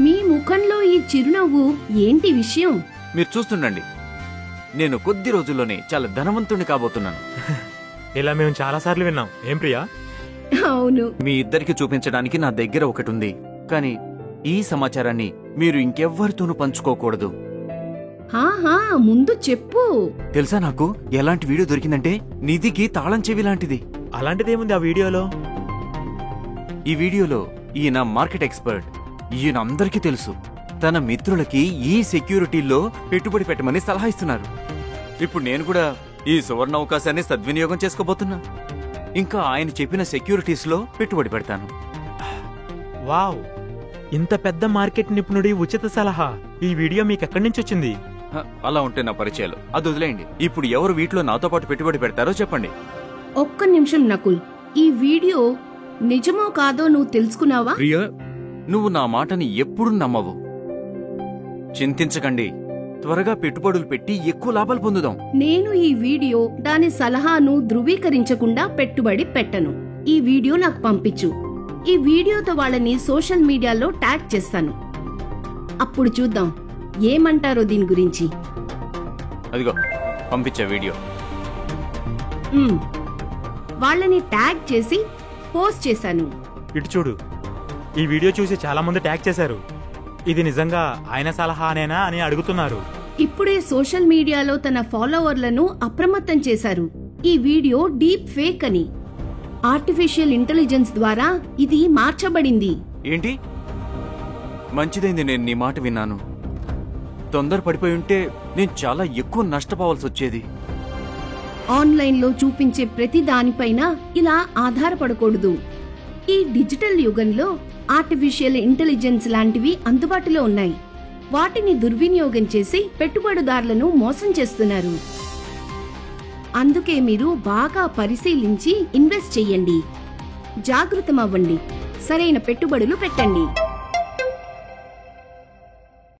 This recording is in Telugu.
మీ ముఖంలో ఈ చిరునవ్వు ఏంటి విషయం? మీరు చూస్తుండండి, నేను కొద్ది రోజుల్లోనే చాలా ధనవంతుణ్ణి కాబోతున్నాను. ఇలా మేము చాలా సార్లు విన్నాం. ఏం ప్రియా? అవును. మీ ఇద్దరికి చూపించడానికి నా దగ్గర ఒకటి ఉంది, కానీ ఈ సమాచారాన్ని మీరు ఇంకెవ్వరితోనూ పంచుకోకూడదు. ముందు చెప్పు. తెలుసా, నాకు ఎలాంటి వీడియో దొరికిందంటే నిధికి తాళం చెవి లాంటిది. అలాంటిదేముంది ఆ వీడియోలో? ఈ వీడియోలో ఈయన మార్కెట్ ఎక్స్పర్ట్. ఈయన అందరికీ తెలుసు. తన మిత్రులకి ఈ సెక్యూరిటీల్లో పెట్టుబడి పెట్టమని సలహా ఇస్తున్నారు. ఇప్పుడు నేను కూడా ఈ సువర్ణ అవకాశాన్ని సద్వినియోగం చేసుకోబోతున్నా. ఇంకా ఆయన చెప్పిన సెక్యూరిటీస్ లో పెట్టుబడి పెడతాను. వావ్, ఇంత పెద్ద మార్కెట్ నిపుణుడి ఉచిత సలహా! ఈ వీడియో మీకెక్కడి నుంచి వచ్చింది? అలా ఉంటే నా పరిచయాలు అది వదిలేయండి. ఇప్పుడు ఎవరు వీటిలో నాతో పాటు పెట్టుబడి పెడతారో చెప్పండి. ఒక్క నిమిషం నకుల్, ఈ వీడియో నిజమో కాదో నువ్వు తెలుసుకున్నావా? ప్రియా, నువ్వు నా మాటని ఎప్పుడూ నమ్మవు. చింతించకండి, త్వరగా పెట్టుబడులు పెట్టి ఎక్కువ లాభాలు పొందుదాం. నేను ఈ వీడియో దాని సలహాను ధృవీకరించకుండా పెట్టుబడి పెట్టను. ఈ వీడియో నాకు పంపించు. ఈ వీడియోతో వాళ్ళని సోషల్ మీడియాలో ట్యాగ్ చేస్తాను. అప్పుడు చూద్దాం ఏమంటారో దీని గురించి. అదిగో పంపించే వీడియో. వాళ్ళని ట్యాగ్ చేసి పోస్ట్ చేశాను. ఇటు చూడు, ఈ వీడియో చూసి చాలా మంది ట్యాగ్ చేశారు. ఇది నిజంగా ఆయన సలహానేనా అని అడుగుతున్నారు. ఇప్పుడే సోషల్ మీడియాలో తన ఫాలోవర్లను అప్రమత్తం చేశారు. ఈ వీడియో డీప్ ఫేక్ అని. ఆర్టిఫిషియల్ ఇంటెలిజెన్స్ ద్వారా ఇది మార్చబడింది. ఏంటి? మంచిదైంది నేను నీ మాట విన్నాను. తొందర పడిపోయి ఉంటే నేను చాలా ఎక్కువ నష్టపోవాల్సి వచ్చేది. ఆన్లైన్లో చూపించే ప్రతి దానిపైన ఇలా ఆధారపడకూడదు. ఈ డిజిటల్ యుగంలో ఆర్టిఫిషియల్ ఇంటెలిజెన్స్ లాంటివి అందుబాటులో ఉన్నాయి. వాటిని దుర్వినియోగం చేసి పెట్టుబడిదారులను మోసం చేస్తున్నారు. అందుకే మీరు బాగా పరిశీలించి ఇన్వెస్ట్ చెయ్యండి. జాగృతమవ్వండి. సరైన పెట్టుబడులు పెట్టండి.